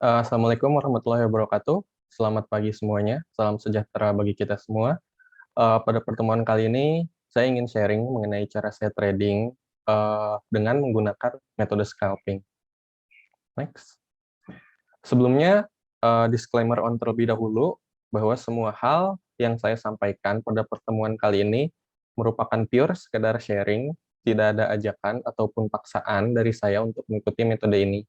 Assalamualaikum warahmatullahi wabarakatuh. Selamat pagi semuanya. Salam sejahtera bagi kita semua. Pada pertemuan kali ini, saya ingin sharing mengenai cara saya trading dengan menggunakan metode scalping. Next. Sebelumnya, disclaimer on terlebih dahulu bahwa semua hal yang saya sampaikan pada pertemuan kali ini merupakan pure sekedar sharing, tidak ada ajakan ataupun paksaan dari saya untuk mengikuti metode ini.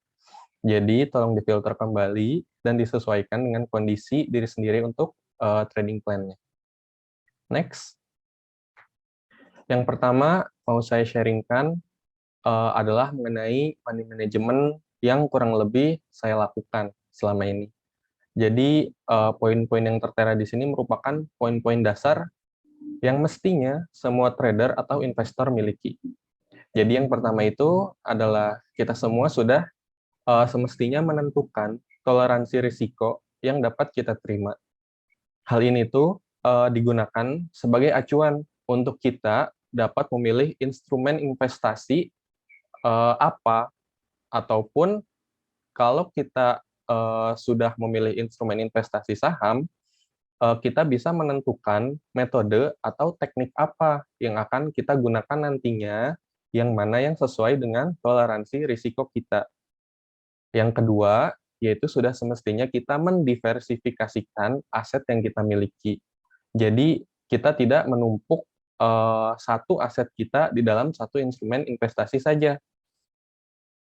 Jadi tolong difilter kembali dan disesuaikan dengan kondisi diri sendiri untuk trading plan-nya. Next. Yang pertama mau saya sharingkan adalah mengenai money management yang kurang lebih saya lakukan selama ini. Jadi poin-poin yang tertera di sini merupakan poin-poin dasar yang mestinya semua trader atau investor miliki. Jadi yang pertama itu adalah kita semua sudah semestinya menentukan toleransi risiko yang dapat kita terima. Hal ini tuh digunakan sebagai acuan untuk kita dapat memilih instrumen investasi apa, ataupun kalau kita sudah memilih instrumen investasi saham, kita bisa menentukan metode atau teknik apa yang akan kita gunakan nantinya, yang mana yang sesuai dengan toleransi risiko kita. Yang kedua, yaitu sudah semestinya kita mendiversifikasikan aset yang kita miliki. Jadi, kita tidak menumpuk satu aset kita di dalam satu instrumen investasi saja.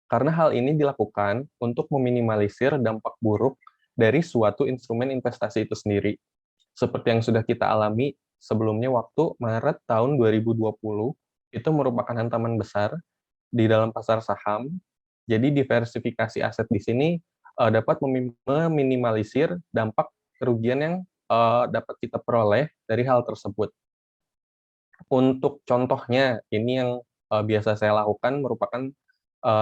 Karena hal ini dilakukan untuk meminimalisir dampak buruk dari suatu instrumen investasi itu sendiri. Seperti yang sudah kita alami sebelumnya waktu Maret tahun 2020, itu merupakan hantaman besar di dalam pasar saham. Jadi diversifikasi aset di sini dapat meminimalisir dampak kerugian yang dapat kita peroleh dari hal tersebut. Untuk contohnya, ini yang biasa saya lakukan merupakan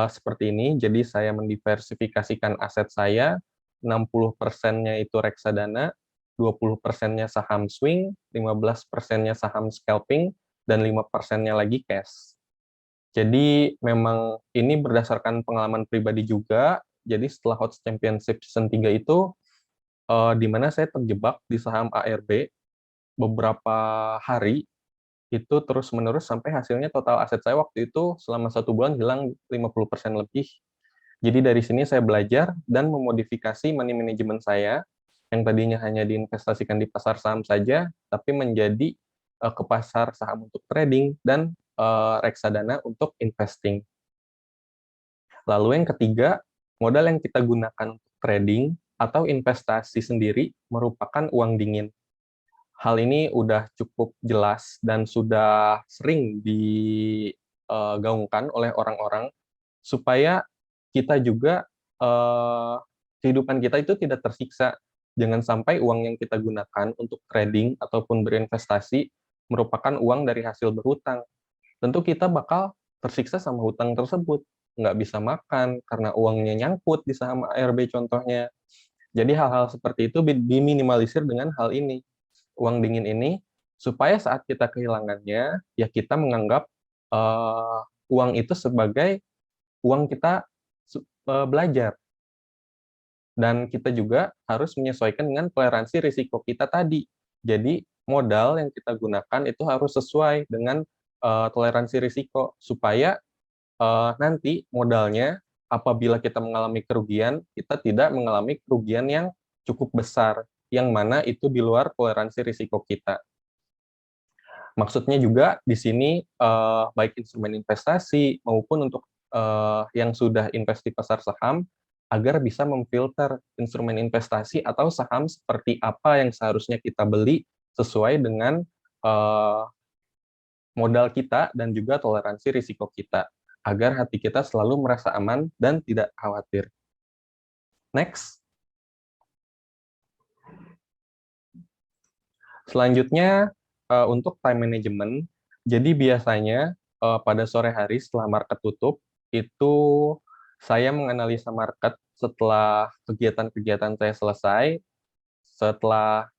seperti ini. Jadi saya mendiversifikasikan aset saya, 60%-nya itu reksadana, 20%-nya saham swing, 15%-nya saham scalping, dan 5%-nya lagi cash. Jadi memang ini berdasarkan pengalaman pribadi juga. Jadi setelah Hot Championship Season 3 itu, di mana saya terjebak di saham ARB beberapa hari, itu terus-menerus sampai hasilnya total aset saya waktu itu selama 1 bulan hilang 50% lebih. Jadi dari sini saya belajar dan memodifikasi money management saya, yang tadinya hanya diinvestasikan di pasar saham saja, tapi menjadi ke pasar saham untuk trading dan reksadana untuk investing. Lalu yang ketiga, modal yang kita gunakan untuk trading atau investasi sendiri merupakan uang dingin. Hal ini udah cukup jelas dan sudah sering digaungkan oleh orang-orang supaya kita juga kehidupan kita itu tidak tersiksa. Jangan sampai uang yang kita gunakan untuk trading ataupun berinvestasi merupakan uang dari hasil berhutang. Tentu kita bakal tersiksa sama hutang tersebut. Nggak bisa makan karena uangnya nyangkut di saham ARB contohnya. Jadi hal-hal seperti itu diminimalisir dengan hal ini, uang dingin ini, supaya saat kita kehilangannya, ya kita menganggap uang itu sebagai uang kita belajar. Dan kita juga harus menyesuaikan dengan toleransi risiko kita tadi. Jadi modal yang kita gunakan itu harus sesuai dengan toleransi risiko, supaya nanti modalnya apabila kita mengalami kerugian, kita tidak mengalami kerugian yang cukup besar, yang mana itu di luar toleransi risiko kita. Maksudnya juga di sini baik instrumen investasi maupun untuk yang sudah invest di pasar saham, agar bisa memfilter instrumen investasi atau saham seperti apa yang seharusnya kita beli sesuai dengan modal kita dan juga toleransi risiko kita, agar hati kita selalu merasa aman dan tidak khawatir. Next. Selanjutnya, untuk time management, jadi biasanya pada sore hari setelah market tutup, itu saya menganalisa market setelah kegiatan-kegiatan saya selesai, setelah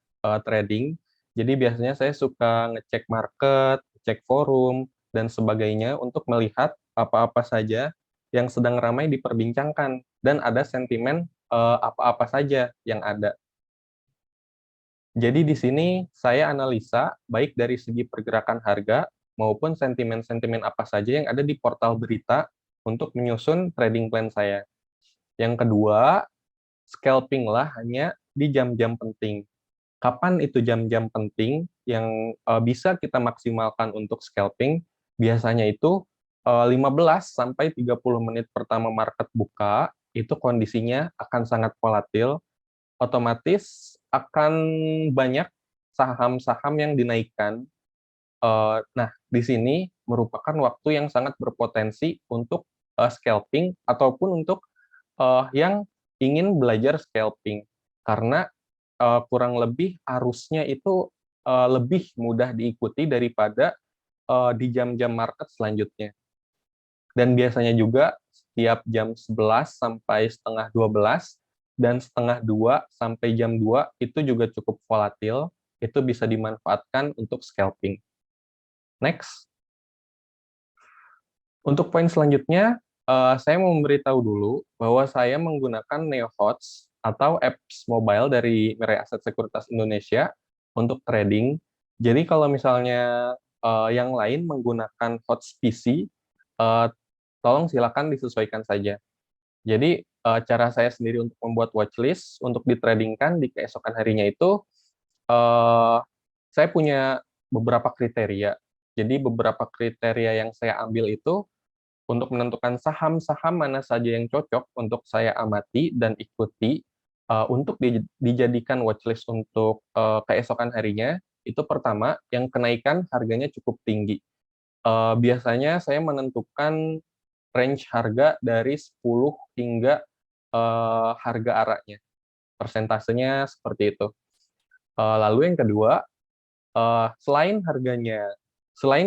trading. Jadi biasanya saya suka ngecek market, cek forum, dan sebagainya untuk melihat apa-apa saja yang sedang ramai diperbincangkan dan ada sentimen apa-apa saja yang ada. Jadi di sini saya analisa baik dari segi pergerakan harga maupun sentimen-sentimen apa saja yang ada di portal berita untuk menyusun trading plan saya. Yang kedua, scalping lah hanya di jam-jam penting. Kapan itu jam-jam penting yang bisa kita maksimalkan untuk scalping? Biasanya itu 15 sampai 30 menit pertama market buka, itu kondisinya akan sangat volatil, otomatis akan banyak saham-saham yang dinaikkan. Nah, di sini merupakan waktu yang sangat berpotensi untuk scalping ataupun untuk yang ingin belajar scalping. Karena kurang lebih arusnya itu lebih mudah diikuti daripada di jam-jam market selanjutnya. Dan biasanya juga setiap jam 11 sampai setengah 12 dan setengah 2 sampai jam 2 itu juga cukup volatil, itu bisa dimanfaatkan untuk scalping. Next. Untuk poin selanjutnya, saya mau memberitahu dulu bahwa saya menggunakan NeoHots atau apps mobile dari Mirai Aset Sekuritas Indonesia untuk trading. Jadi kalau misalnya yang lain menggunakan HOTS PC, tolong silakan disesuaikan saja. Jadi cara saya sendiri untuk membuat watchlist untuk ditradingkan di keesokan harinya itu, saya punya beberapa kriteria. Jadi beberapa kriteria yang saya ambil itu untuk menentukan saham-saham mana saja yang cocok untuk saya amati dan ikuti untuk dijadikan watchlist untuk keesokan harinya. Itu pertama, yang kenaikan harganya cukup tinggi. Biasanya saya menentukan range harga dari 10 hingga harga arahnya. Persentasenya seperti itu. Lalu yang kedua, selain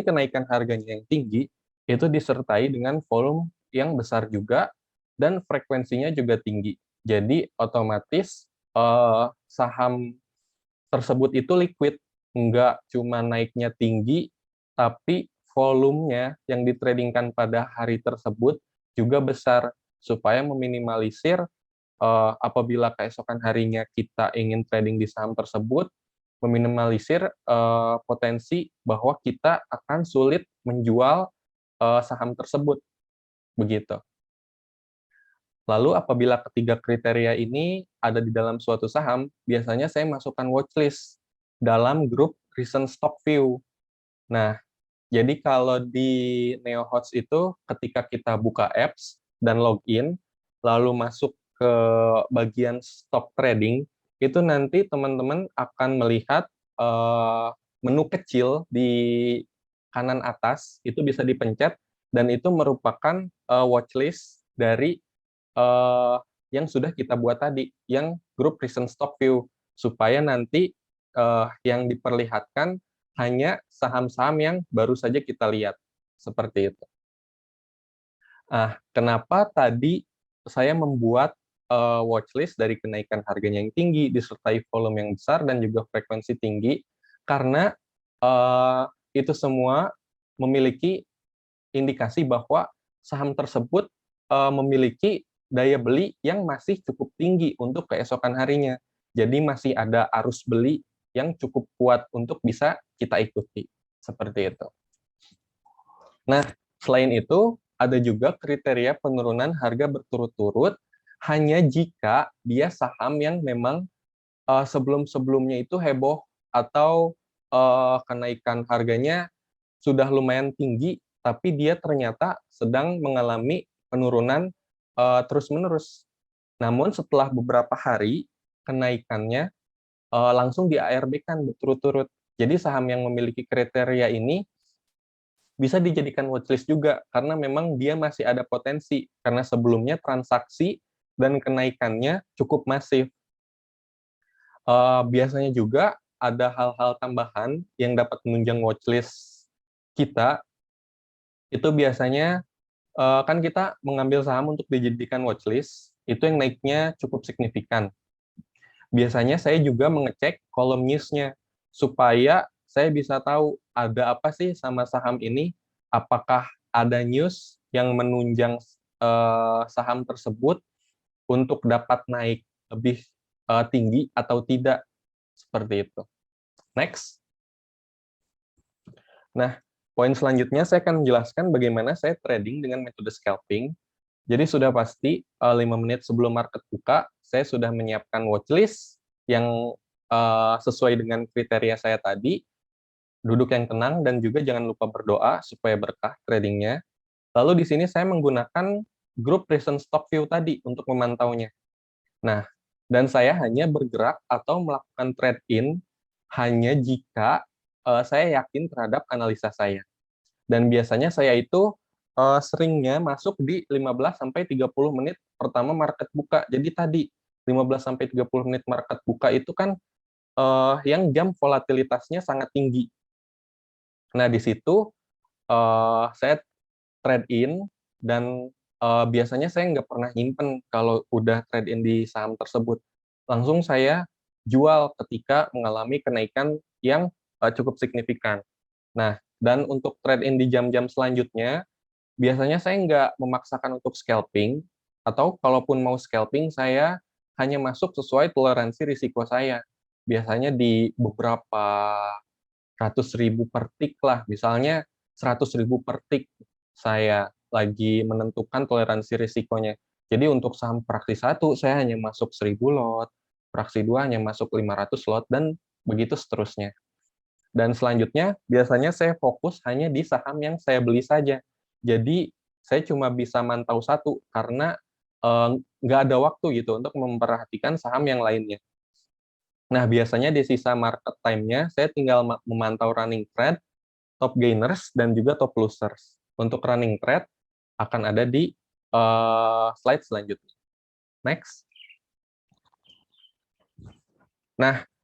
kenaikan harganya yang tinggi, itu disertai dengan volume yang besar juga dan frekuensinya juga tinggi. Jadi otomatis saham tersebut itu liquid, nggak cuma naiknya tinggi, tapi volumenya yang ditradingkan pada hari tersebut juga besar, supaya meminimalisir apabila keesokan harinya kita ingin trading di saham tersebut, meminimalisir potensi bahwa kita akan sulit menjual saham tersebut, begitu. Lalu apabila ketiga kriteria ini ada di dalam suatu saham, biasanya saya masukkan watchlist dalam grup recent stock view. Nah, jadi kalau di NeoHots itu ketika kita buka apps dan login, lalu masuk ke bagian stock trading, itu nanti teman-teman akan melihat menu kecil di kanan atas, itu bisa dipencet, dan itu merupakan watchlist dari uh, yang sudah kita buat tadi, yang grup recent stock view, supaya nanti yang diperlihatkan hanya saham-saham yang baru saja kita lihat, seperti itu. Kenapa tadi saya membuat watchlist dari kenaikan harganya yang tinggi, disertai volume yang besar, dan juga frekuensi tinggi, karena itu semua memiliki indikasi bahwa saham tersebut memiliki daya beli yang masih cukup tinggi untuk keesokan harinya. Jadi masih ada arus beli yang cukup kuat untuk bisa kita ikuti. Seperti itu. Nah, selain itu, ada juga kriteria penurunan harga berturut-turut hanya jika dia saham yang memang sebelum-sebelumnya itu heboh atau kenaikan harganya sudah lumayan tinggi, tapi dia ternyata sedang mengalami penurunan terus-menerus. Namun setelah beberapa hari, kenaikannya langsung di ARB-kan berturut-turut. Jadi saham yang memiliki kriteria ini bisa dijadikan watchlist juga, karena memang dia masih ada potensi, karena sebelumnya transaksi dan kenaikannya cukup masif. Biasanya juga ada hal-hal tambahan yang dapat menunjang watchlist kita. Itu biasanya kan kita mengambil saham untuk dijadikan watchlist, itu yang naiknya cukup signifikan. Biasanya saya juga mengecek kolom news-nya, supaya saya bisa tahu ada apa sih sama saham ini, apakah ada news yang menunjang saham tersebut, untuk dapat naik lebih tinggi atau tidak, seperti itu. Next. Nah, poin selanjutnya saya akan menjelaskan bagaimana saya trading dengan metode scalping. Jadi sudah pasti 5 menit sebelum market buka, saya sudah menyiapkan watchlist yang sesuai dengan kriteria saya tadi, duduk yang tenang dan juga jangan lupa berdoa supaya berkah tradingnya. Lalu di sini saya menggunakan grup recent stock view tadi untuk memantaunya. Nah, dan saya hanya bergerak atau melakukan trade in hanya jika saya yakin terhadap analisa saya. Dan biasanya saya itu seringnya masuk di 15 sampai 30 menit pertama market buka. Jadi tadi 15 sampai 30 menit market buka itu kan yang jam volatilitasnya sangat tinggi. Nah, di situ saya trade in dan biasanya saya nggak pernah nyimpen kalau udah trade in di saham tersebut. Langsung saya jual ketika mengalami kenaikan yang cukup signifikan. Nah, dan untuk trade in di jam-jam selanjutnya, biasanya saya nggak memaksakan untuk scalping, atau kalaupun mau scalping, saya hanya masuk sesuai toleransi risiko saya. Biasanya di beberapa ratus ribu per tick lah, misalnya 100.000 per tick saya lagi menentukan toleransi risikonya. Jadi untuk saham fraksi 1 saya hanya masuk 1.000 lot, fraksi 2 hanya masuk 500 lot, dan begitu seterusnya. Dan selanjutnya, biasanya saya fokus hanya di saham yang saya beli saja. Jadi saya cuma bisa mantau satu, karena nggak ada waktu gitu untuk memperhatikan saham yang lainnya. Nah, biasanya di sisa market time-nya, saya tinggal memantau running trend, top gainers, dan juga top losers. Untuk running trend, akan ada di slide selanjutnya. Next. Nah,